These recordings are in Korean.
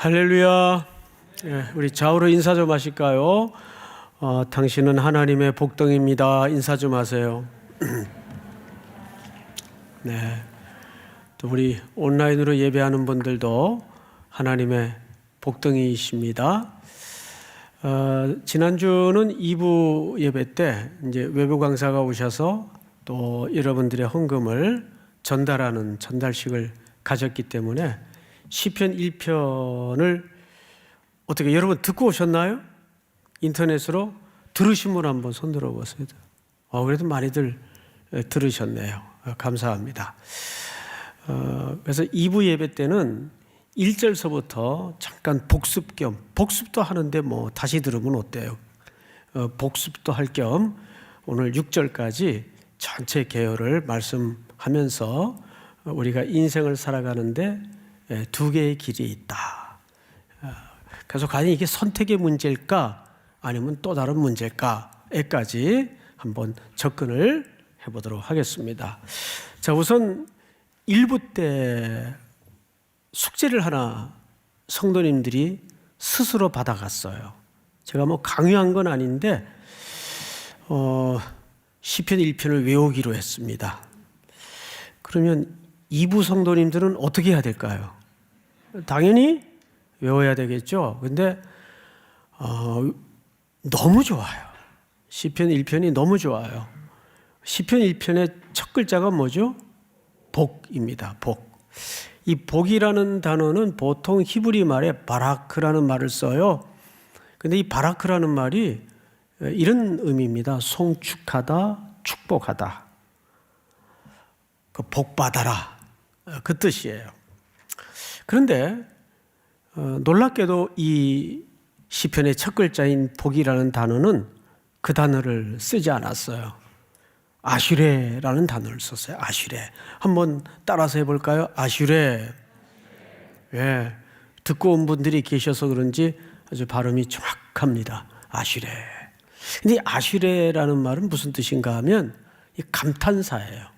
할렐루야. 우리 좌우로 인사 좀 하실까요? 당신은 하나님의 복덩이입니다. 인사 좀 하세요. 네. 또 우리 온라인으로 예배하는 분들도 하나님의 복덩이이십니다. 지난주는 2부 예배 때 이제 외부 강사가 오셔서 또 여러분들의 헌금을 전달하는 전달식을 가졌기 때문에 시편 1편을 어떻게 여러분 듣고 오셨나요? 인터넷으로 들으신 분 한번 손 들어보세요. 그래도 많이들 들으셨네요. 감사합니다. 그래서 2부 예배 때는 1절서부터 잠깐 복습 겸, 복습도 하는데 뭐 다시 들으면 어때요? 복습도 할 겸 오늘 6절까지 전체 계열을 말씀하면서 우리가 인생을 살아가는데 두 개의 길이 있다. 그래서 과연 이게 선택의 문제일까 아니면 또 다른 문제일까에까지 한번 접근을 해보도록 하겠습니다. 자, 우선 1부 때 숙제를 하나 성도님들이 스스로 받아갔어요. 제가 뭐 강요한 건 아닌데 시편 1편을 외우기로 했습니다. 그러면 2부 성도님들은 어떻게 해야 될까요? 당연히 외워야 되겠죠. 근데 너무 좋아요. 시편 1편이 너무 좋아요. 시편 1편의 첫 글자가 뭐죠? 복입니다. 복. 이 복이라는 단어는 보통 히브리 말에 바라크라는 말을 써요. 근데 이 바라크라는 말이 이런 의미입니다. 송축하다, 축복하다. 그 복받아라. 그 뜻이에요. 그런데 놀랍게도 이 시편의 첫 글자인 복이라는 단어는 그 단어를 쓰지 않았어요. 아슈레라는 단어를 썼어요. 아슈레. 한번 따라서 해볼까요? 아슈레. 예, 듣고 온 분들이 계셔서 그런지 아주 발음이 정확합니다. 아슈레. 근데 아슈레라는 말은 무슨 뜻인가 하면 감탄사예요.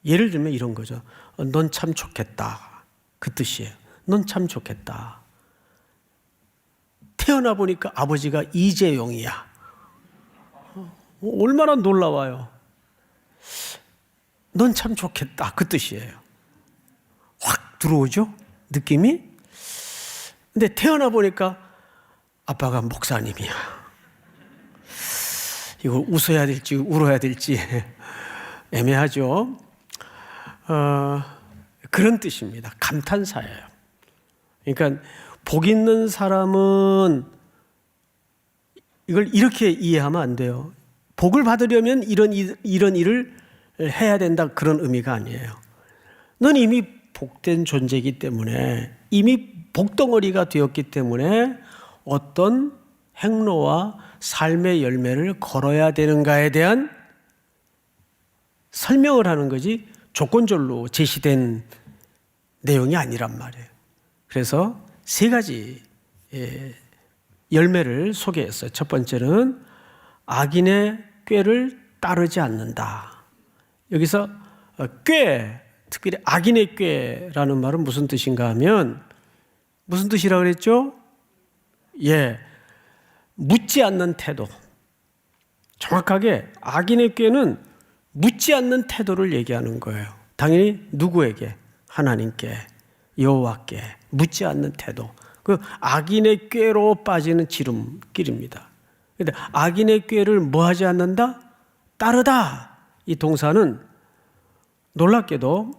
예를 들면 이런 거죠. 넌 참 좋겠다. 그 뜻이에요. 넌 참 좋겠다. 태어나 보니까 아버지가 이재용이야. 얼마나 놀라워요. 넌 참 좋겠다. 그 뜻이에요. 확 들어오죠? 느낌이? 근데 태어나 보니까 아빠가 목사님이야. 이거 웃어야 될지 울어야 될지 애매하죠? 그런 뜻입니다. 감탄사예요. 그러니까 복 있는 사람은 이걸 이렇게 이해하면 안 돼요. 복을 받으려면 이런 일을 해야 된다 그런 의미가 아니에요. 넌 이미 복된 존재이기 때문에 이미 복덩어리가 되었기 때문에 어떤 행로와 삶의 열매를 걸어야 되는가에 대한 설명을 하는 거지 조건절로 제시된 내용이 아니란 말이에요. 그래서 세 가지 열매를 소개했어요. 첫 번째는 악인의 꾀를 따르지 않는다. 여기서 꾀, 특별히 악인의 꾀라는 말은 무슨 뜻인가 하면 무슨 뜻이라고 그랬죠? 묻지 않는 태도. 정확하게 악인의 꾀는 묻지 않는 태도를 얘기하는 거예요. 당연히 누구에게? 하나님께, 여호와께 묻지 않는 태도. 그 악인의 꾀로 빠지는 지름길입니다. 그런데 악인의 꾀를 뭐 하지 않는다? 따르다. 이 동사는 놀랍게도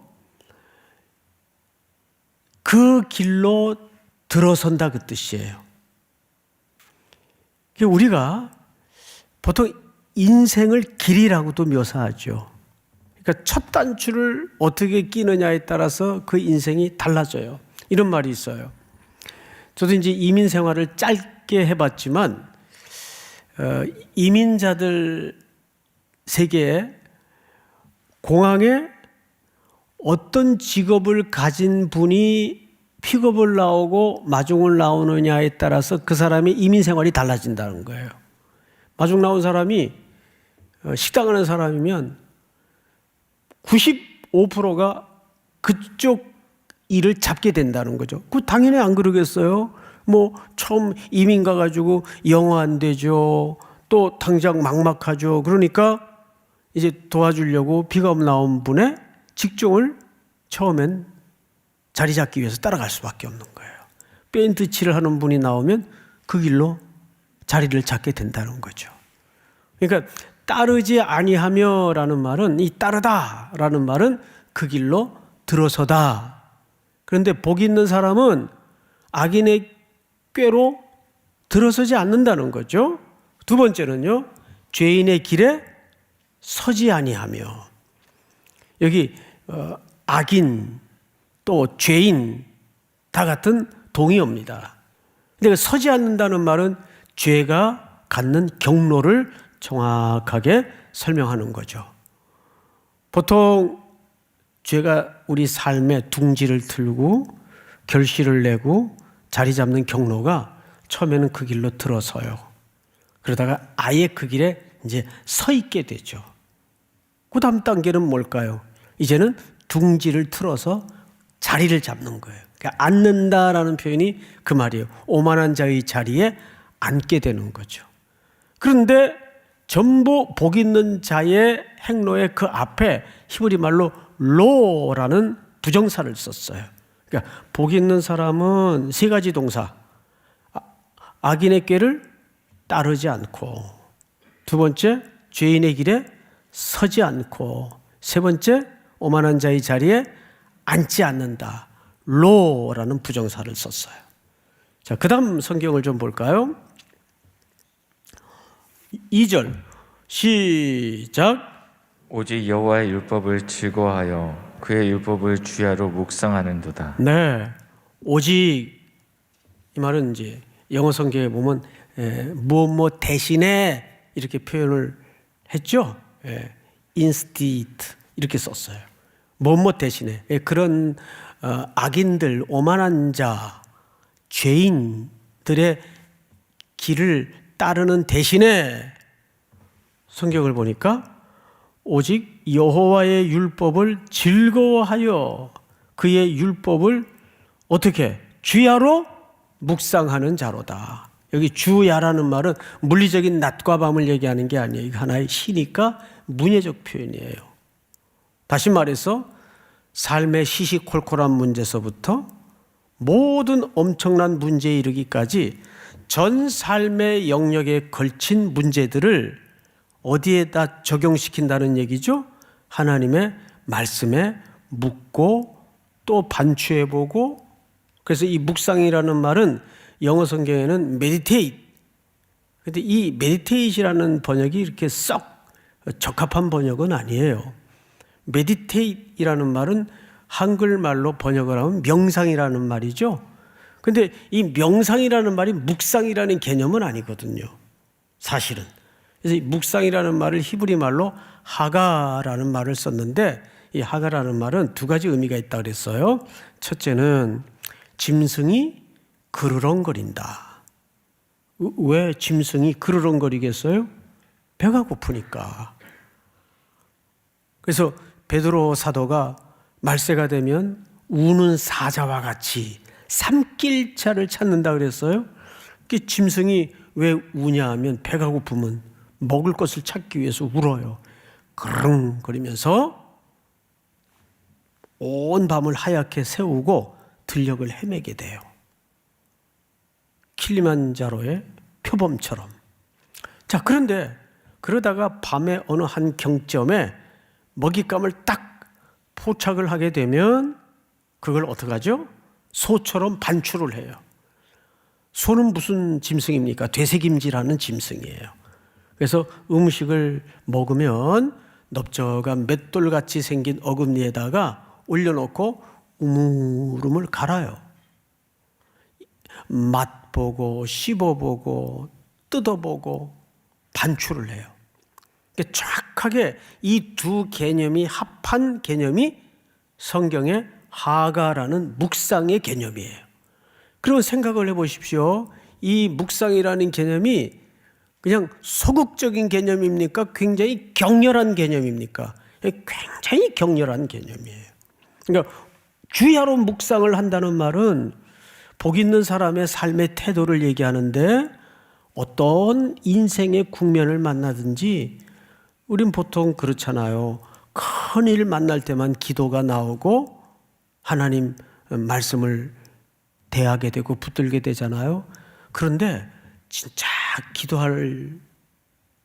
그 길로 들어선다 그 뜻이에요. 우리가 보통 인생을 길이라고도 묘사하죠. 그러니까 첫 단추를 어떻게 끼느냐에 따라서 그 인생이 달라져요. 이런 말이 있어요. 저도 이제 이민 생활을 짧게 해봤지만 이민자들 세계에 공항에 어떤 직업을 가진 분이 픽업을 나오고 마중을 나오느냐에 따라서 그 사람의 이민 생활이 달라진다는 거예요. 마중 나온 사람이 식당하는 사람이면 95%가 그쪽 일을 잡게 된다는 거죠. 그 당연히 안 그러겠어요. 뭐 처음 이민 가가지고 영어 안 되죠. 또 당장 막막하죠. 그러니까 이제 도와주려고 비가 나온 분의 직종을 처음엔 자리 잡기 위해서 따라갈 수밖에 없는 거예요. 페인트 칠을 하는 분이 나오면 그 길로 자리를 잡게 된다는 거죠. 그러니까 따르지 아니하며라는 말은, 이 따르다라는 말은 그 길로 들어서다. 그런데 복 있는 사람은 악인의 꾀로 들어서지 않는다는 거죠. 두 번째는요, 죄인의 길에 서지 아니하며. 여기 악인 또 죄인 다 같은 동의어입니다. 근데 서지 않는다는 말은 죄가 갖는 경로를 정확하게 설명하는 거죠. 보통 죄가 우리 삶의 둥지를 틀고 결실을 내고 자리 잡는 경로가 처음에는 그 길로 들어서요. 그러다가 아예 그 길에 이제 서 있게 되죠. 그 다음 단계는 뭘까요? 이제는 둥지를 틀어서 자리를 잡는 거예요. 그러니까 앉는다라는 표현이 그 말이에요. 오만한 자의 자리에 앉게 되는 거죠. 그런데 전부 복 있는 자의 행로의 그 앞에 히브리 말로 로라는 부정사를 썼어요. 그러니까 복 있는 사람은 세 가지 동사. 악인의 꾀를 따르지 않고, 두 번째 죄인의 길에 서지 않고, 세 번째 오만한 자의 자리에 앉지 않는다. 로라는 부정사를 썼어요. 자, 그 다음 성경을 좀 볼까요? 2절 시작. 오직 여호와의 율법을 즐거워하여 그의 율법을 주야로 묵상하는도다. 네, 오직 이 말은 이제 영어 성경에 보면 무엇 대신에 이렇게 표현을 했죠. instead 이렇게 썼어요. 무엇 대신에. 그런 악인들, 오만한 자, 죄인들의 길을 따르는 대신에 성경을 보니까 오직 여호와의 율법을 즐거워하여 그의 율법을 어떻게 주야로 묵상하는 자로다. 여기 주야라는 말은 물리적인 낮과 밤을 얘기하는 게 아니에요. 이거 하나의 시니까 문예적 표현이에요. 다시 말해서 삶의 시시콜콜한 문제서부터 모든 엄청난 문제에 이르기까지 전 삶의 영역에 걸친 문제들을 어디에다 적용시킨다는 얘기죠? 하나님의 말씀에 묻고 또 반추해보고. 그래서 이 묵상이라는 말은 영어 성경에는 meditate. 근데 이 meditate이라는 번역이 이렇게 썩 적합한 번역은 아니에요. meditate이라는 말은 한글말로 번역을 하면 명상이라는 말이죠. 근데 이 명상이라는 말이 묵상이라는 개념은 아니거든요. 사실은. 그래서 이 묵상이라는 말을 히브리 말로 하가라는 말을 썼는데, 이 하가라는 말은 두 가지 의미가 있다고 그랬어요. 첫째는 짐승이 그르렁거린다. 왜 짐승이 그르렁거리겠어요? 배가 고프니까. 그래서 베드로 사도가 말세가 되면 우는 사자와 같이 삼킬자를 찾는다 그랬어요. 그 짐승이 왜 우냐 하면 배가 고프면 먹을 것을 찾기 위해서 울어요. 그릉거리면서 온 밤을 하얗게 세우고 들녘을 헤매게 돼요. 킬리만자로의 표범처럼. 자, 그런데 그러다가 밤에 어느 한 경점에 먹잇감을 딱 포착을 하게 되면 그걸 어떻게 하죠? 소처럼 반출을 해요. 소는 무슨 짐승입니까? 되새김질하는 짐승이에요. 그래서 음식을 먹으면 넓적한 맷돌같이 생긴 어금니에다가 올려놓고 우물우물 갈아요. 맛보고 씹어보고 뜯어보고 반출을 해요. 정확하게 이 두 개념이 합한 개념이 성경의 하가라는 묵상의 개념이에요. 그리고 생각을 해보십시오. 이 묵상이라는 개념이 그냥 소극적인 개념입니까? 굉장히 격렬한 개념입니까? 굉장히 격렬한 개념이에요. 그러니까 주야로 묵상을 한다는 말은 복 있는 사람의 삶의 태도를 얘기하는데, 어떤 인생의 국면을 만나든지 우린 보통 그렇잖아요. 큰 일 만날 때만 기도가 나오고 하나님 말씀을 대하게 되고 붙들게 되잖아요. 그런데 진짜 기도할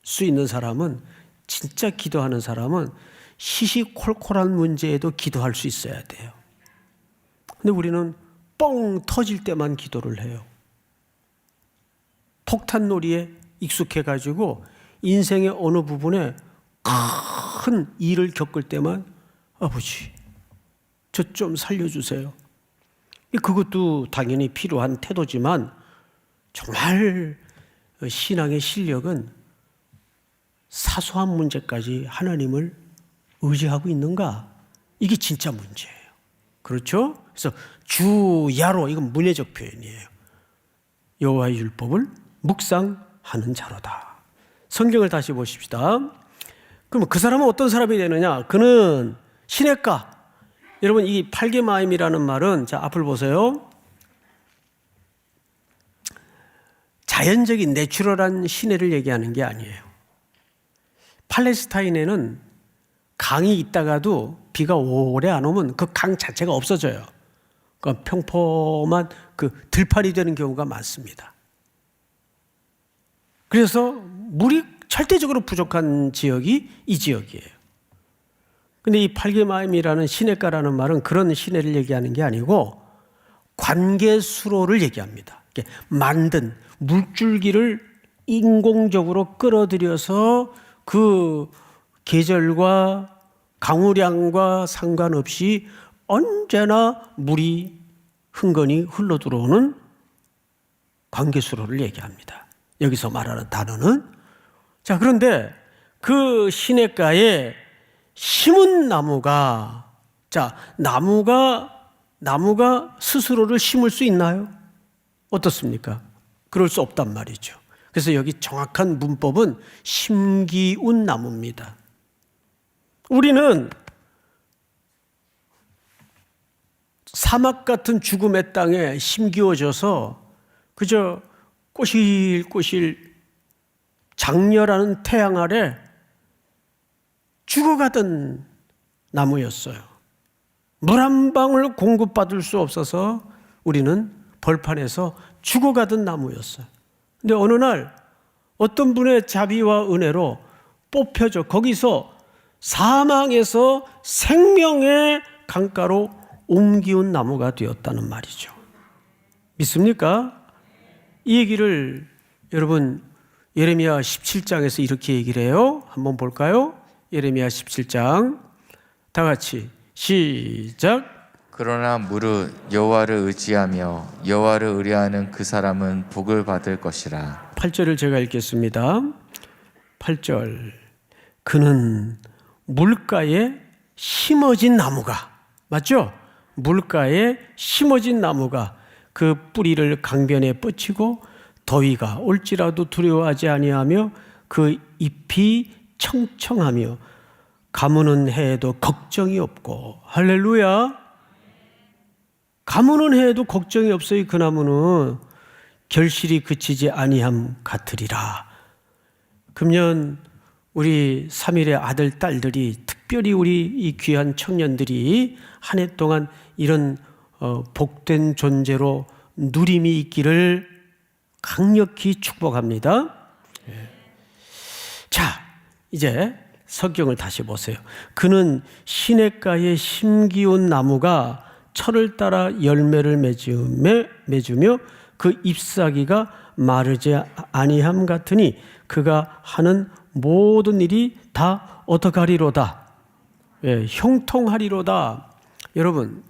수 있는 사람은, 진짜 기도하는 사람은 시시콜콜한 문제에도 기도할 수 있어야 돼요. 근데 우리는 뻥 터질 때만 기도를 해요. 폭탄놀이에 익숙해가지고 인생의 어느 부분에 큰 일을 겪을 때만 아버지, 저 좀 살려주세요. 그것도 당연히 필요한 태도지만, 정말 신앙의 실력은 사소한 문제까지 하나님을 의지하고 있는가? 이게 진짜 문제예요. 그렇죠? 그래서 주야로, 이건 문해적 표현이에요. 여호와의 율법을 묵상하는 자로다. 성경을 다시 보십시다. 그럼 그 사람은 어떤 사람이 되느냐? 그는 시냇가. 여러분, 이 팔게마임이라는 말은, 자, 앞을 보세요. 자연적인 내추럴한 시내를 얘기하는 게 아니에요. 팔레스타인에는 강이 있다가도 비가 오래 안 오면 그 강 자체가 없어져요. 그러니까 평범한 그 들판이 되는 경우가 많습니다. 그래서 물이 절대적으로 부족한 지역이 이 지역이에요. 근데 이 팔게마임이라는 시냇가라는 말은 그런 시내를 얘기하는 게 아니고 관계수로를 얘기합니다. 만든 물줄기를 인공적으로 끌어들여서 그 계절과 강우량과 상관없이 언제나 물이 흥건히 흘러들어오는 관계수로를 얘기합니다. 여기서 말하는 단어는, 자, 그런데 그 시냇가에 심은 나무가, 자, 나무가 스스로를 심을 수 있나요? 어떻습니까? 그럴 수 없단 말이죠. 그래서 여기 정확한 문법은 심기운 나무입니다. 우리는 사막 같은 죽음의 땅에 심기워져서 그저 꼬실꼬실 장렬하는 태양 아래 죽어가던 나무였어요. 물 한 방울 공급받을 수 없어서 우리는 벌판에서 죽어가던 나무였어요. 근데 어느 날 어떤 분의 자비와 은혜로 뽑혀져 거기서 사망에서 생명의 강가로 옮기운 나무가 되었다는 말이죠. 믿습니까? 이 얘기를 여러분 예레미야 17장에서 이렇게 얘기를 해요. 한번 볼까요? 예레미야 17장 다 같이 시작. 그러나 무릇 여호와를 의지하며 여호와를 의뢰하는 그 사람은 복을 받을 것이라. 8절을 제가 읽겠습니다. 8절. 그는 물가에 심어진 나무가, 맞죠? 물가에 심어진 나무가 그 뿌리를 강변에 뻗치고 더위가 올지라도 두려워하지 아니하며 그 잎이 청청하며 가무는 해에도 걱정이 없고. 할렐루야. 가무는 해에도 걱정이 없어요. 그 나무는 결실이 그치지 아니함 같으리라. 금년 우리 3일의 아들, 딸들이, 특별히 우리 이 귀한 청년들이 한 해 동안 이런 복된 존재로 누림이 있기를 강력히 축복합니다. 자, 이제 성경을 다시 보세요. 그는 시냇가에 심기운 나무가 철을 따라 열매를 맺으며 그 잎사귀가 마르지 아니함 같으니 그가 하는 모든 일이 다 어떡하리로다. 형통하리로다. 여러분,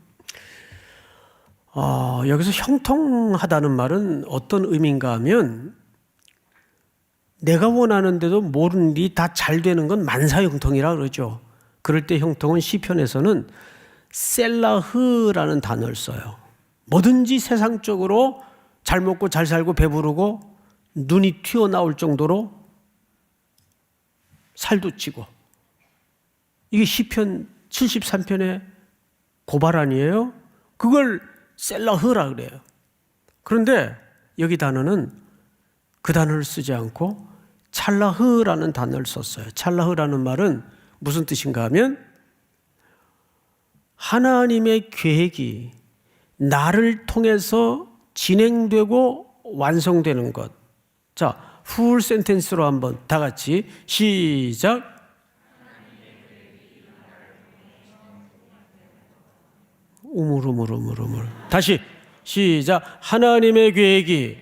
여기서 형통하다는 말은 어떤 의미인가 하면 내가 원하는데도 모든 일이 다 잘 되는 건 만사형통이라 그러죠. 그럴 때 형통은 시편에서는 셀라흐라는 단어를 써요. 뭐든지 세상적으로 잘 먹고 잘 살고 배부르고 눈이 튀어나올 정도로 살도 찌고. 이게 시편 73편의 고발 아니에요? 그걸 셀라흐라 그래요. 그런데 여기 단어는 그 단어를 쓰지 않고 찰라흐라는 단어를 썼어요. 찰라흐라는 말은 무슨 뜻인가 하면 하나님의 계획이 나를 통해서 진행되고 완성되는 것. 자, 풀 센텐스로 한번 다 같이 시작. 우물. 다시 시작. 하나님의 계획이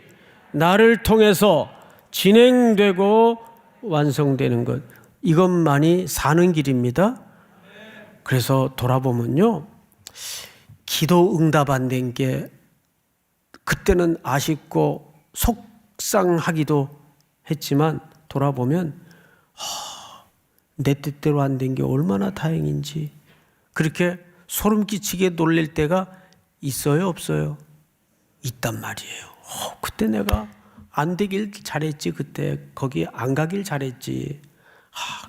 나를 통해서 진행되고 완성되는 것. 이것만이 사는 길입니다. 그래서 돌아보면요, 기도 응답 안 된 게 그때는 아쉽고 속상하기도 했지만 돌아보면 내 뜻대로 안 된 게 얼마나 다행인지 그렇게 소름 끼치게 놀랄 때가 있어요, 없어요? 있단 말이에요. 그때 내가 안 되길 잘했지. 그때 거기 안 가길 잘했지.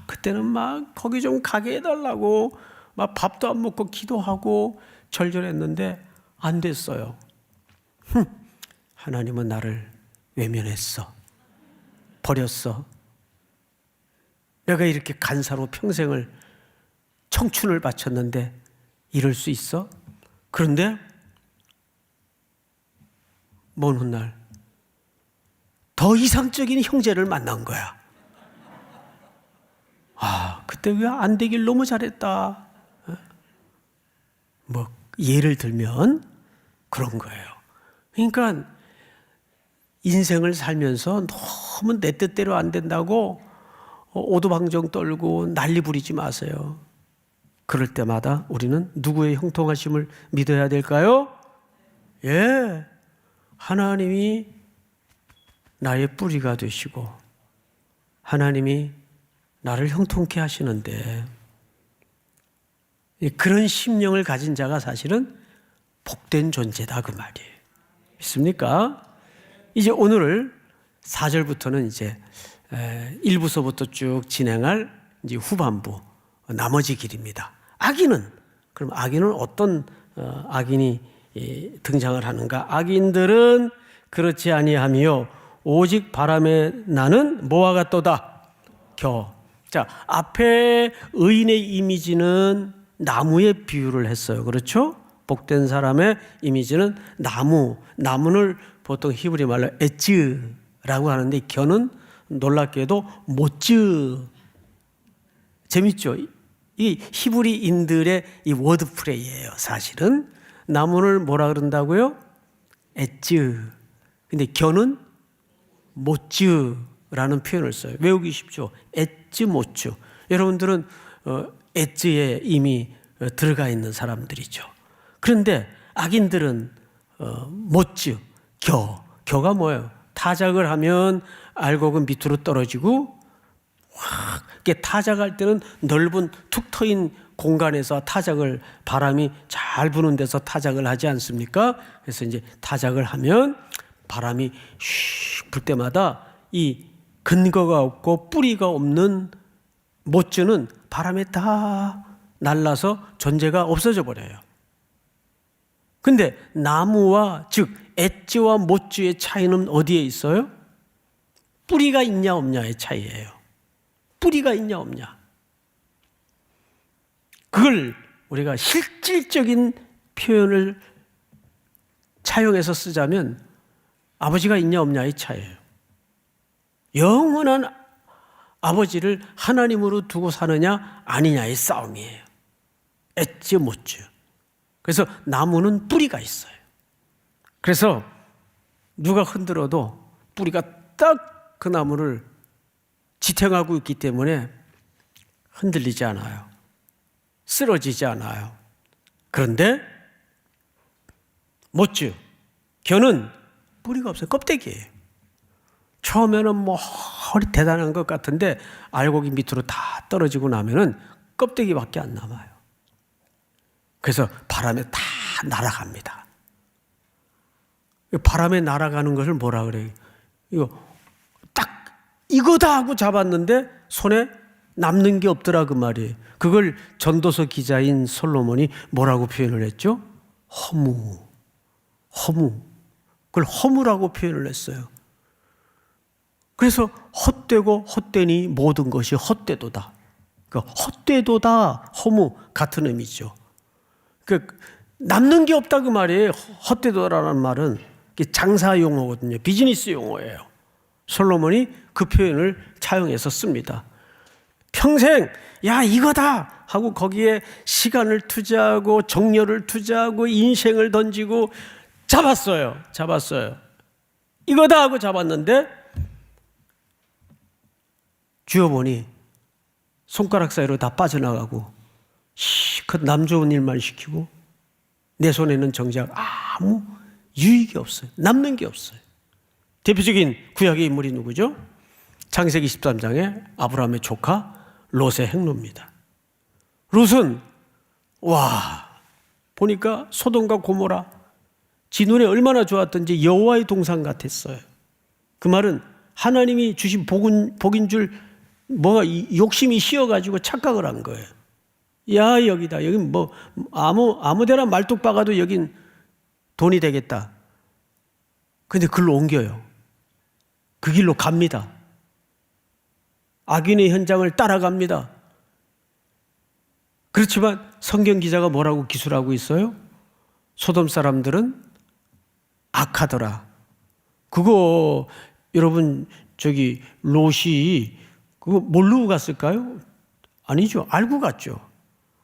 그때는 막 거기 좀 가게 해달라고 막 밥도 안 먹고 기도하고 절절했는데 안 됐어요. 하나님은 나를 외면했어. 버렸어. 내가 이렇게 간사로 평생을 청춘을 바쳤는데 이럴 수 있어? 그런데 먼 훗날 더 이상적인 형제를 만난 거야. 그때 왜 안 되길 너무 잘했다. 뭐 예를 들면 그런 거예요. 그러니까 인생을 살면서 너무 내 뜻대로 안 된다고 오도방정 떨고 난리 부리지 마세요. 그럴 때마다 우리는 누구의 형통하심을 믿어야 될까요? 예, 하나님이 나의 뿌리가 되시고 하나님이 나를 형통케 하시는데 그런 심령을 가진 자가 사실은 복된 존재다 그 말이에요. 믿습니까? 이제 오늘 4절부터는 이제 1부서부터 쭉 진행할 이제 후반부 나머지 길입니다. 그럼 악인은 어떤 악인이 등장을 하는가? 악인들은 그렇지 아니하며 오직 바람에 나는 뭐와 같도다? 겨. 자, 앞에 의인의 이미지는 나무에 비유를 했어요. 그렇죠? 복된 사람의 이미지는 나무를 보통 히브리 말로 에츠라고 하는데 겨는 놀랍게도 모츠. 재밌죠? 이 히브리인들의 이 워드 플레이예요. 사실은 나무를 뭐라 그런다고요? 에츠. 근데 겨는 모츠라는 표현을 써요. 외우기 쉽죠? 에츠 모츠. 여러분들은 에츠에 이미 들어가 있는 사람들이죠. 그런데 악인들은 모츠, 겨가 뭐예요? 타작을 하면 알곡은 밑으로 떨어지고 이렇게 타작할 때는 넓은 툭 트인 공간에서 타작을 바람이 잘 부는 데서 타작을 하지 않습니까? 그래서 이제 타작을 하면 바람이 슉 불 때마다 이 근거가 없고 뿌리가 없는 모츠는 바람에 다 날라서 존재가 없어져 버려요. 근데 나무와 즉 엣지와 모츠의 차이는 어디에 있어요? 뿌리가 있냐 없냐의 차이예요. 뿌리가 있냐 없냐. 그걸 우리가 실질적인 표현을 차용해서 쓰자면 아버지가 있냐 없냐의 차이예요. 영원한 아버지를 하나님으로 두고 사느냐 아니냐의 싸움이에요. 엣지 모츠. 그래서 나무는 뿌리가 있어요. 그래서 누가 흔들어도 뿌리가 딱 그 나무를 지탱하고 있기 때문에 흔들리지 않아요. 쓰러지지 않아요. 그런데 모츠, 겨는 뿌리가 없어요. 껍데기예요. 처음에는 뭐 허리 대단한 것 같은데 알곡이 밑으로 다 떨어지고 나면은 껍데기밖에 안 남아요. 그래서 바람에 다 날아갑니다. 바람에 날아가는 것을 뭐라 그래요? 이거 딱 이거다 하고 잡았는데 손에 남는 게 없더라 그 말이에요. 그걸 전도서 기자인 솔로몬이 뭐라고 표현을 했죠? 허무. 그걸 허무라고 표현을 했어요. 그래서 헛되고 헛되니 모든 것이 헛되도다. 그러니까 헛되도다, 허무 같은 의미죠. 그러니까 남는 게 없다 그 말이에요. 헛되도라는 말은 장사 용어거든요. 비즈니스 용어예요. 솔로몬이 그 표현을 차용해서 씁니다. 평생 야 이거다 하고 거기에 시간을 투자하고 정열을 투자하고 인생을 던지고 잡았어요. 이거다 하고 잡았는데 쥐어보니 손가락 사이로 다 빠져나가고 그 남 좋은 일만 시키고 내 손에는 정작 아무 유익이 없어요. 남는 게 없어요. 대표적인 구약의 인물이 누구죠? 창세기 13장에 아브라함의 조카 롯의 행로입니다. 롯은 보니까 소돔과 고모라 지 눈에 얼마나 좋았던지 여호와의 동산 같았어요. 그 말은 하나님이 주신 복인 줄 뭐가 욕심이 씌어가지고 착각을 한 거예요. 야 여기다 여긴 뭐 아무데나 말뚝 박아도 여긴 돈이 되겠다. 근데 글로 옮겨요. 그 길로 갑니다. 악인의 현장을 따라갑니다. 그렇지만 성경 기자가 뭐라고 기술하고 있어요? 소돔 사람들은 악하더라. 그거 여러분 롯이 그거 모르고 갔을까요? 아니죠. 알고 갔죠.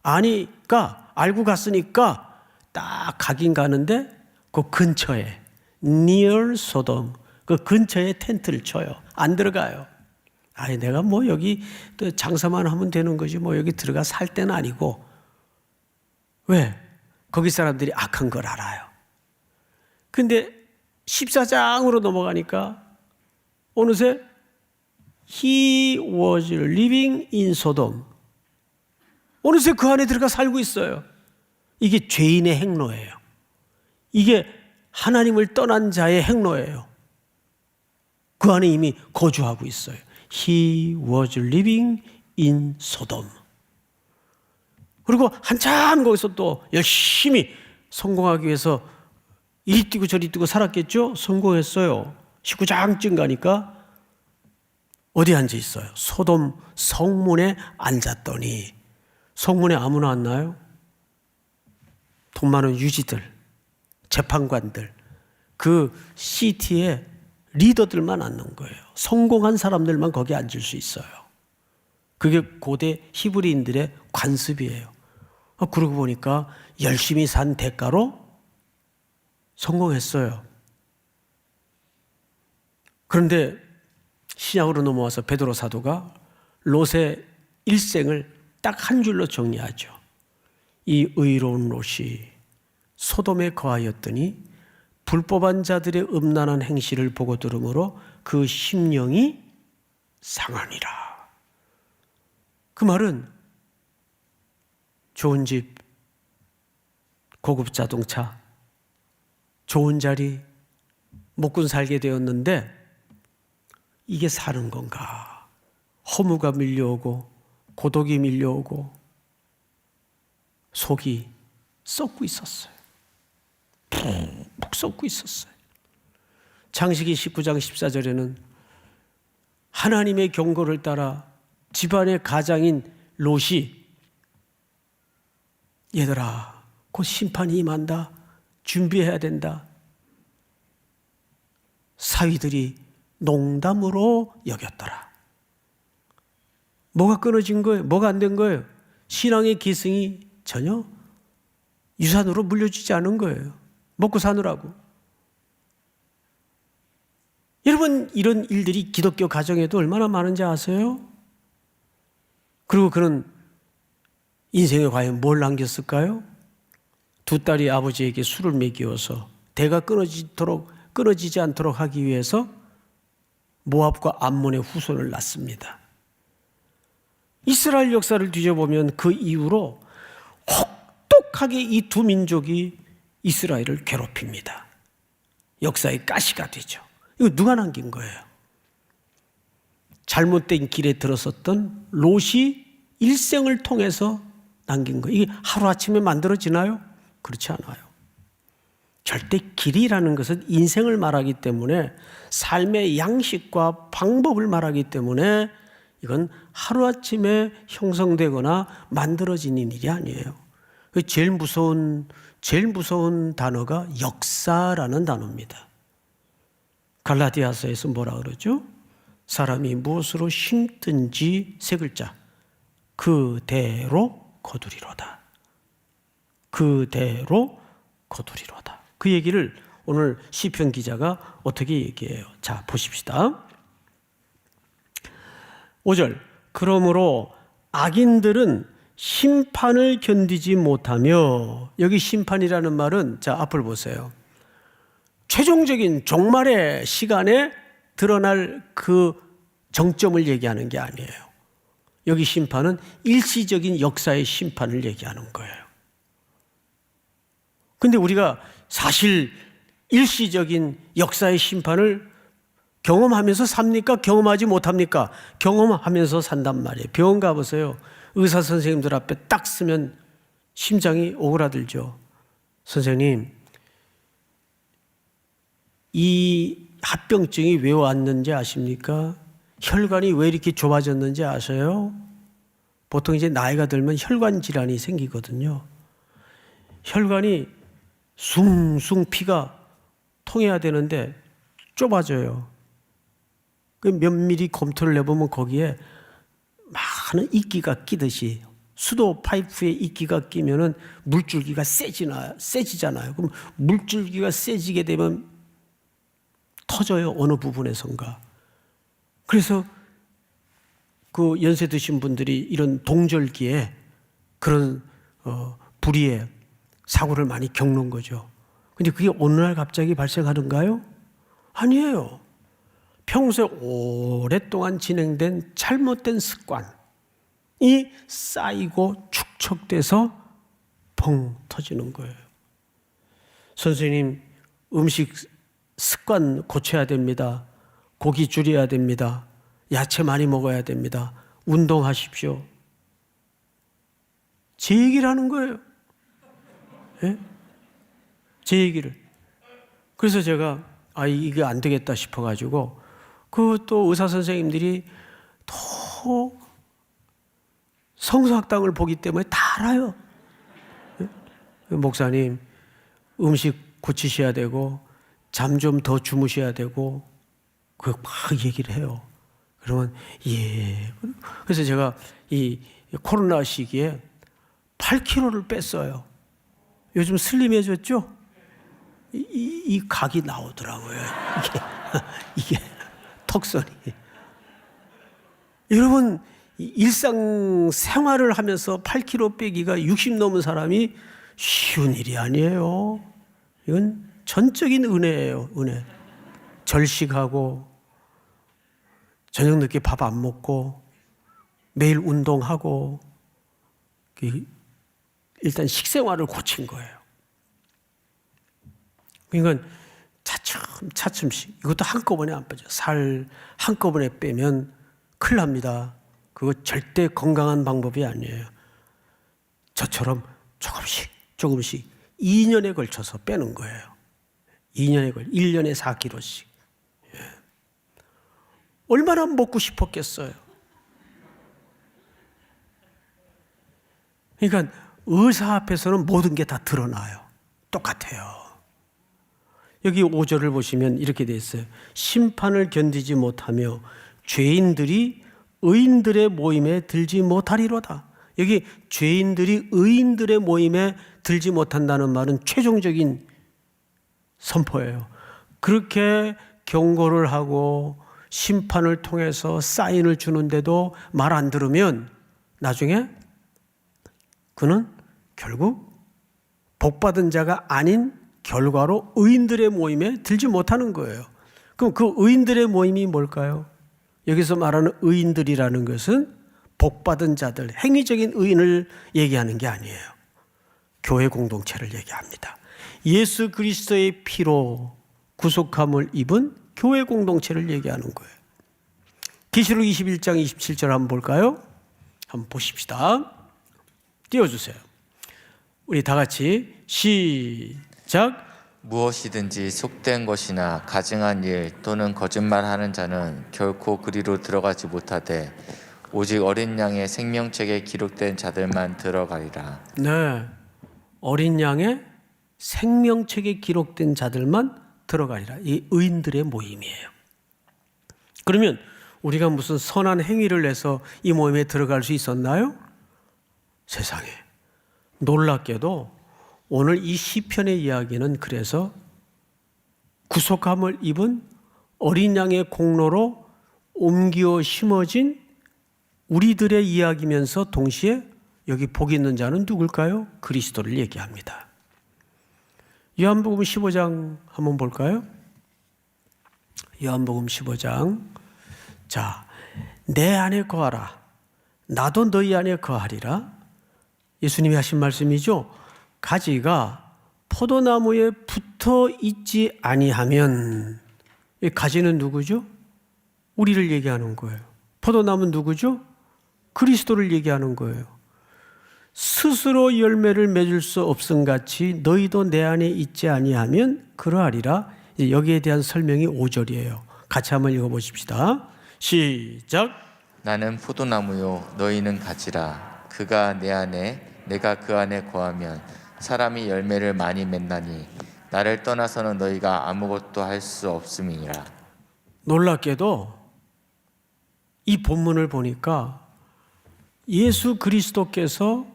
알고 갔으니까 딱 가긴 가는데 그 근처에 near 소돔 그 근처에 텐트를 쳐요. 안 들어가요. 내가 뭐 여기 또 장사만 하면 되는 거지 뭐 여기 들어가 살 때는 아니고. 왜? 거기 사람들이 악한 걸 알아요. 근데 14장으로 넘어가니까 어느새 He was living in Sodom. 어느새 그 안에 들어가 살고 있어요. 이게 죄인의 행로예요. 이게 하나님을 떠난 자의 행로예요. 그 안에 이미 거주하고 있어요. He was living in Sodom. 그리고 한참 거기서 또 열심히 성공하기 위해서 이리 뛰고 저리 뛰고 살았겠죠? 성공했어요. 19장쯤 가니까 어디 앉아 있어요? 소돔 성문에 앉았더니 성문에 아무나 앉나요? 돈 많은 유지들, 재판관들, 그 시티의 리더들만 앉는 거예요. 성공한 사람들만 거기 앉을 수 있어요. 그게 고대 히브리인들의 관습이에요. 그러고 보니까 열심히 산 대가로 성공했어요. 그런데 신약으로 넘어와서 베드로 사도가 롯의 일생을 딱 한 줄로 정리하죠. 이 의로운 롯이 소돔에 거하였더니 불법한 자들의 음란한 행실을 보고 들으므로 그 심령이 상하니라. 그 말은 좋은 집, 고급 자동차, 좋은 자리, 먹고 살게 되었는데 이게 사는 건가? 허무가 밀려오고 고독이 밀려오고 속이 썩고 있었어요. 푹 썩고 있었어요. 창세기 19장 14절에는 하나님의 경고를 따라 집안의 가장인 롯이 얘들아 곧 심판이 임한다. 준비해야 된다. 사위들이 농담으로 여겼더라. 뭐가 끊어진 거예요? 뭐가 안 된 거예요? 신앙의 기승이 전혀 유산으로 물려주지 않은 거예요. 먹고 사느라고. 여러분 이런 일들이 기독교 가정에도 얼마나 많은지 아세요? 그리고 그는 인생에 과연 뭘 남겼을까요? 두 딸이 아버지에게 술을 먹이어서 대가 끊어지지 않도록 하기 위해서 모압과 암몬의 후손을 낳습니다. 이스라엘 역사를 뒤져보면 그 이후로 혹독하게 이 두 민족이 이스라엘을 괴롭힙니다. 역사의 가시가 되죠. 이거 누가 남긴 거예요? 잘못된 길에 들어섰던 롯이 일생을 통해서 남긴 거예요. 이게 하루아침에 만들어지나요? 그렇지 않아요. 절대 길이라는 것은 인생을 말하기 때문에 삶의 양식과 방법을 말하기 때문에 이건 하루아침에 형성되거나 만들어지는 일이 아니에요. 제일 무서운 단어가 역사라는 단어입니다. 갈라디아서에서 뭐라 그러죠? 사람이 무엇으로 심든지 세 글자 그대로 거두리로다. 그대로 거두리로다. 그 얘기를 오늘 시편 기자가 어떻게 얘기해요? 자, 보십시다. 5절. 그러므로 악인들은 심판을 견디지 못하며, 여기 심판이라는 말은 자, 앞을 보세요. 최종적인 종말의 시간에 드러날 그 정점을 얘기하는 게 아니에요. 여기 심판은 일시적인 역사의 심판을 얘기하는 거예요. 근데 우리가 사실 일시적인 역사의 심판을 경험하면서 삽니까? 경험하지 못합니까? 경험하면서 산단 말이에요. 병원 가보세요. 의사 선생님들 앞에 딱 서면 심장이 오그라들죠. 선생님, 이 합병증이 왜 왔는지 아십니까? 혈관이 왜 이렇게 좁아졌는지 아세요? 보통 이제 나이가 들면 혈관 질환이 생기거든요. 혈관이 숭숭 피가 통해야 되는데 좁아져요. 그 면밀히 검토를 해보면 거기에 많은 이끼가 끼듯이, 수도 파이프에 이끼가 끼면은 물줄기가 세지잖아요. 그럼 물줄기가 세지게 되면 터져요. 어느 부분에선가. 그래서 그 연세 드신 분들이 이런 동절기에 그런 불의에 사고를 많이 겪는 거죠. 근데 그게 어느 날 갑자기 발생하는가요? 아니에요. 평소에 오랫동안 진행된 잘못된 습관이 쌓이고 축적돼서 펑 터지는 거예요. 선생님, 음식 습관 고쳐야 됩니다. 고기 줄여야 됩니다. 야채 많이 먹어야 됩니다. 운동하십시오. 제 얘기를 하는 거예요. 예? 제 얘기를. 그래서 제가 이게 안 되겠다 싶어가지고 또 의사 선생님들이 더 성서학당을 보기 때문에 다 알아요. 예? 목사님, 음식 고치셔야 되고 잠 좀 더 주무셔야 되고 막 얘기를 해요. 그러면 예. 그래서 제가 이 코로나 시기에 8kg를 뺐어요. 요즘 슬림해졌죠? 이 각이 나오더라고요. 이게 턱선이. 여러분, 일상 생활을 하면서 8kg 빼기가 60 넘은 사람이 쉬운 일이 아니에요. 이건 전적인 은혜예요. 은혜. 절식하고 저녁 늦게 밥 안 먹고 매일 운동하고 일단 식생활을 고친 거예요. 그러니까 차츰씩 이것도 한꺼번에 안 빼죠. 살 한꺼번에 빼면 큰일 납니다. 그거 절대 건강한 방법이 아니에요. 저처럼 조금씩 2년에 걸쳐서 빼는 거예요. 1년에 4kg씩. 예. 얼마나 먹고 싶었겠어요. 그러니까 의사 앞에서는 모든 게 다 드러나요. 똑같아요. 여기 5절을 보시면 이렇게 돼 있어요. 심판을 견디지 못하며 죄인들이 의인들의 모임에 들지 못하리로다. 여기 죄인들이 의인들의 모임에 들지 못한다는 말은 최종적인 선포예요. 그렇게 경고를 하고 심판을 통해서 사인을 주는데도 말 안 들으면 나중에 그는 결국 복받은 자가 아닌 결과로 의인들의 모임에 들지 못하는 거예요. 그럼 그 의인들의 모임이 뭘까요? 여기서 말하는 의인들이라는 것은 복받은 자들, 행위적인 의인을 얘기하는 게 아니에요. 교회 공동체를 얘기합니다. 예수 그리스도의 피로 구속함을 입은 교회 공동체를 얘기하는 거예요. 계시록 21장 27절 한번 볼까요? 한번 보십시다. 띄워주세요. 우리 다 같이 시작. 무엇이든지 속된 것이나 가증한 일 또는 거짓말하는 자는 결코 그리로 들어가지 못하되 오직 어린 양의 생명책에 기록된 자들만 들어가리라. 네, 어린 양의 생명책에 기록된 자들만 들어가리라. 이 의인들의 모임이에요. 그러면 우리가 무슨 선한 행위를 해서 이 모임에 들어갈 수 있었나요? 세상에. 놀랍게도 오늘 이 시편의 이야기는 그래서 구속함을 입은 어린 양의 공로로 옮겨 심어진 우리들의 이야기면서 동시에 여기 복 있는 자는 누굴까요? 그리스도를 얘기합니다. 요한복음 15장 한번 볼까요? 요한복음 15장. 자, 내 안에 거하라. 나도 너희 안에 거하리라. 예수님이 하신 말씀이죠. 가지가 포도나무에 붙어 있지 아니하면, 이 가지는 누구죠? 우리를 얘기하는 거예요. 포도나무는 누구죠? 그리스도를 얘기하는 거예요. 스스로 열매를 맺을 수 없음 같이 너희도 내 안에 있지 아니하면 그러하리라. 여기에 대한 설명이 5절이에요. 같이 한번 읽어보십시다. 시작. 나는 포도나무요 너희는 가지라. 그가 내 안에 내가 그 안에 거하면 사람이 열매를 많이 맺나니 나를 떠나서는 너희가 아무것도 할 수 없음이니라. 놀랍게도 이 본문을 보니까 예수 그리스도께서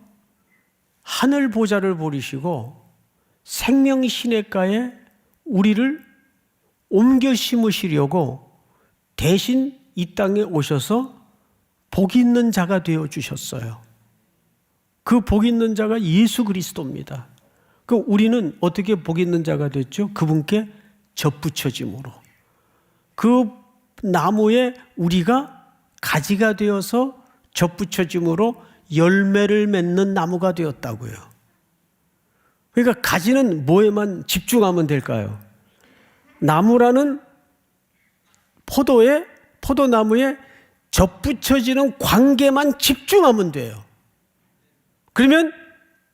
하늘 보좌를 버리시고 생명 시냇가에 우리를 옮겨 심으시려고 대신 이 땅에 오셔서 복 있는 자가 되어 주셨어요. 그 복 있는 자가 예수 그리스도입니다. 그 우리는 어떻게 복 있는 자가 됐죠? 그분께 접붙여짐으로. 그 나무에 우리가 가지가 되어서 접붙여짐으로 열매를 맺는 나무가 되었다고요. 그러니까 가지는 뭐에만 집중하면 될까요? 나무라는 포도나무에 접붙여지는 관계만 집중하면 돼요. 그러면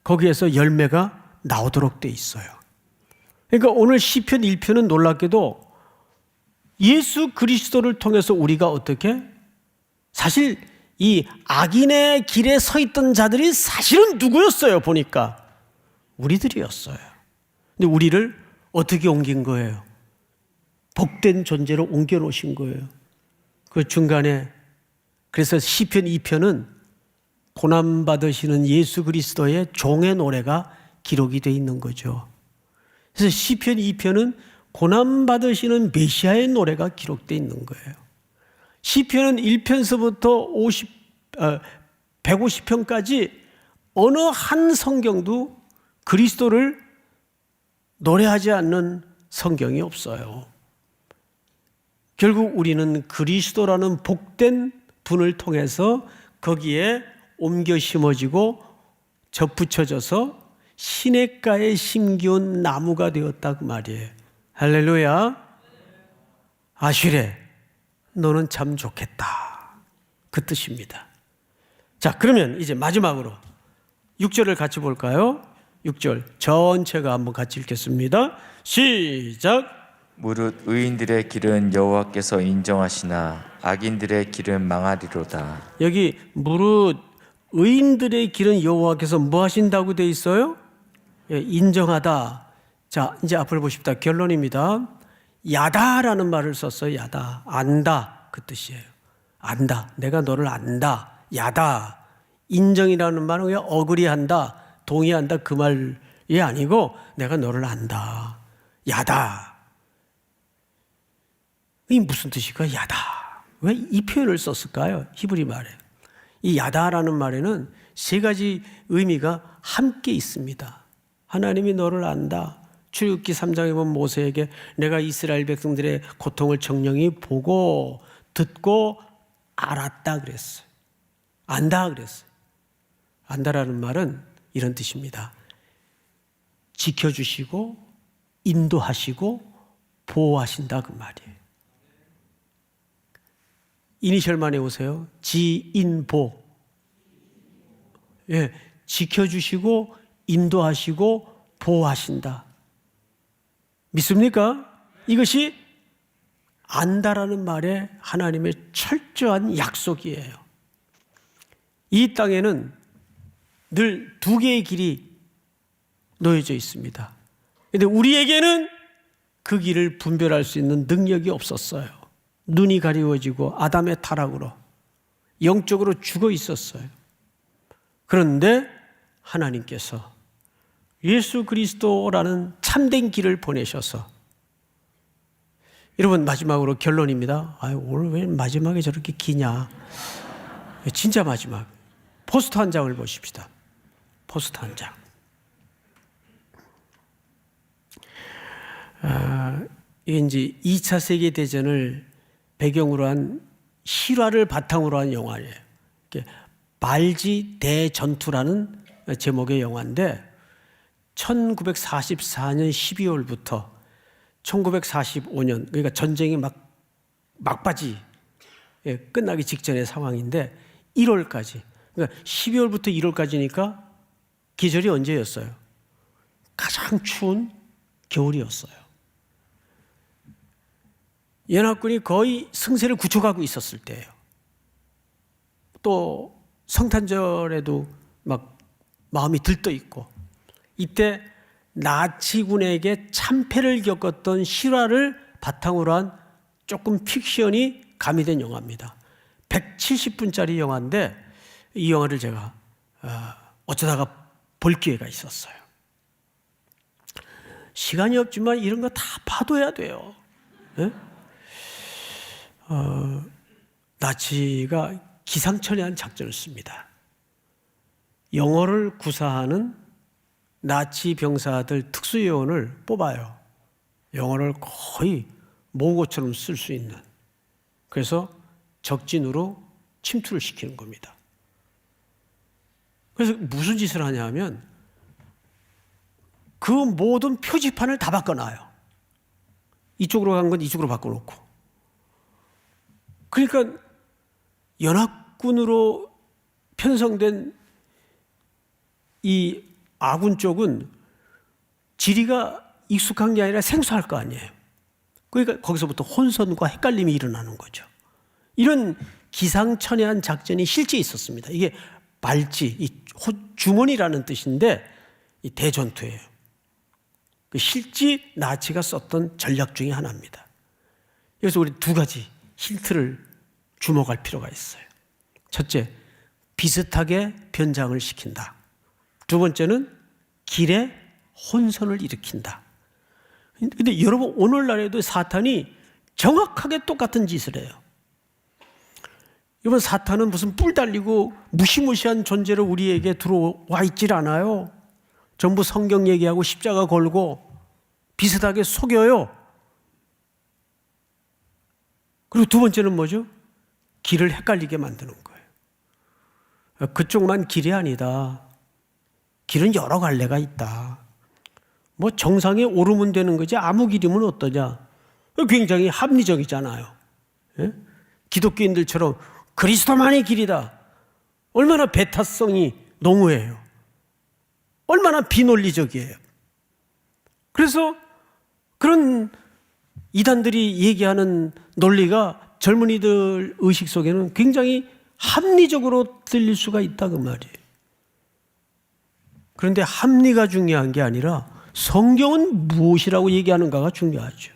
거기에서 열매가 나오도록 돼 있어요. 그러니까 오늘 시편 1편은 놀랍게도 예수 그리스도를 통해서 우리가 어떻게? 사실 이 악인의 길에 서 있던 자들이 사실은 누구였어요? 보니까 우리들이었어요. 근데 우리를 어떻게 옮긴 거예요? 복된 존재로 옮겨 놓으신 거예요. 그 중간에 그래서 시편 2편은 고난받으시는 예수 그리스도의 종의 노래가 기록이 되어 있는 거죠. 그래서 시편 2편은 고난받으시는 메시아의 노래가 기록되어 있는 거예요. 시편은 1편서부터 150편까지 어느 한 성경도 그리스도를 노래하지 않는 성경이 없어요. 결국 우리는 그리스도라는 복된 분을 통해서 거기에 옮겨 심어지고 접붙여져서 시냇가에 심기운 나무가 되었다 그 말이에요. 할렐루야. 아쉬레 너는 참 좋겠다 그 뜻입니다. 자, 그러면 이제 마지막으로 6절을 같이 볼까요? 6절 전체가 한번 같이 읽겠습니다. 시작. 무릇 의인들의 길은 여호와께서 인정하시나 악인들의 길은 망하리로다. 여기 무릇 의인들의 길은 여호와께서 뭐 하신다고 돼 있어요? 예, 인정하다. 자, 이제 앞을 보십시다. 결론입니다. 야다라는 말을 썼어요. 야다. 안다. 그 뜻이에요. 안다. 내가 너를 안다. 야다. 인정이라는 말은 그냥 어그리한다. 동의한다. 그 말이 아니고 내가 너를 안다. 야다. 이 무슨 뜻일까요? 야다. 왜 이 표현을 썼을까요? 히브리 말에. 이 야다라는 말에는 세 가지 의미가 함께 있습니다. 하나님이 너를 안다. 출애굽기 3장에 보면 모세에게 내가 이스라엘 백성들의 고통을 정령히 보고 듣고 알았다 그랬어요. 안다 그랬어요. 안다라는 말은 이런 뜻입니다. 지켜주시고 인도하시고 보호하신다 그 말이에요. 이니셜만 해보세요. 지인보. 예, 지켜주시고 인도하시고 보호하신다. 믿습니까? 이것이 안다라는 말에 하나님의 철저한 약속이에요. 이 땅에는 늘 두 개의 길이 놓여져 있습니다. 그런데 우리에게는 그 길을 분별할 수 있는 능력이 없었어요. 눈이 가리워지고 아담의 타락으로 영적으로 죽어 있었어요. 그런데 하나님께서 예수 그리스도라는 참된 길을 보내셔서, 여러분 마지막으로 결론입니다. 오늘 왜 마지막에 저렇게 기냐? 진짜 마지막 포스터 한 장을 보십시다. 포스터 한 장. 이게 이제 2차 세계대전을 배경으로 한 실화를 바탕으로 한 영화예요. 발지 대전투라는 제목의 영화인데 1944년 12월부터 1945년, 그러니까 전쟁이 막바지 끝나기 직전의 상황인데 1월까지, 그러니까 12월부터 1월까지니까 계절이 언제였어요? 가장 추운 겨울이었어요. 연합군이 거의 승세를 굳혀가고 있었을 때예요. 또 성탄절에도 막 마음이 들떠 있고, 이때 나치군에게 참패를 겪었던 실화를 바탕으로 한 조금 픽션이 가미된 영화입니다. 170분짜리 영화인데 이 영화를 제가 어쩌다가 볼 기회가 있었어요. 시간이 없지만 이런 거 다 봐둬야 돼요. 네? 나치가 기상천외한 작전을 씁니다. 영어를 구사하는 나치 병사들 특수요원을 뽑아요. 영어를 거의 모국어처럼 쓸 수 있는. 그래서 적진으로 침투를 시키는 겁니다. 그래서 무슨 짓을 하냐면 그 모든 표지판을 다 바꿔놔요. 이쪽으로 간 건 이쪽으로 바꿔놓고. 그러니까 연합군으로 편성된 이 아군 쪽은 지리가 익숙한 게 아니라 생소할 거 아니에요. 그러니까 거기서부터 혼선과 헷갈림이 일어나는 거죠. 이런 기상천외한 작전이 실제 있었습니다. 이게 발지, 이 주머니라는 뜻인데 이 대전투예요. 실제 나치가 썼던 전략 중에 하나입니다. 그래서 우리 두 가지 힌트를 주목할 필요가 있어요. 첫째, 비슷하게 변장을 시킨다. 두 번째는 길에 혼선을 일으킨다. 근데 여러분, 오늘날에도 사탄이 정확하게 똑같은 짓을 해요. 여러분, 사탄은 무슨 뿔 달리고 무시무시한 존재로 우리에게 들어와 있질 않아요. 전부 성경 얘기하고 십자가 걸고 비슷하게 속여요. 그리고 두 번째는 뭐죠? 길을 헷갈리게 만드는 거예요. 그쪽만 길이 아니다. 길은 여러 갈래가 있다. 뭐 정상에 오르면 되는 거지 아무 길이면 어떠냐. 굉장히 합리적이잖아요. 예? 기독교인들처럼 그리스도만이 길이다. 얼마나 배타성이 농후해요. 얼마나 비논리적이에요. 그래서 그런 이단들이 얘기하는 논리가 젊은이들 의식 속에는 굉장히 합리적으로 들릴 수가 있다 그 말이에요. 그런데 합리가 중요한 게 아니라 성경은 무엇이라고 얘기하는가가 중요하죠.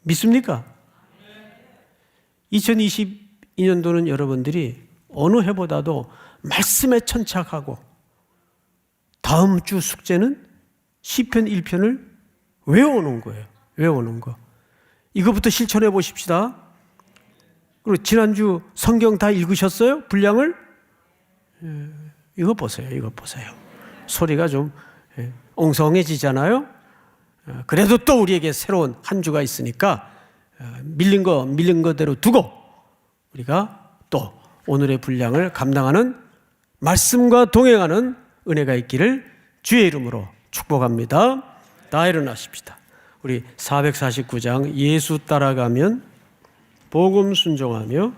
믿습니까? 2022년도는 여러분들이 어느 해보다도 말씀에 천착하고 다음 주 숙제는 시편 1편을 외워오는 거예요. 외워오는 거. 이거부터 실천해 보십시다. 그리고 지난주 성경 다 읽으셨어요? 분량을? 이거 보세요. 이거 보세요. 소리가 좀 엉성해지잖아요. 그래도 또 우리에게 새로운 한 주가 있으니까 밀린 거대로 두고 우리가 또 오늘의 분량을 감당하는 말씀과 동행하는 은혜가 있기를 주의 이름으로 축복합니다. 다 일어나십시다. 우리 449장 예수 따라가면 복음 순종하며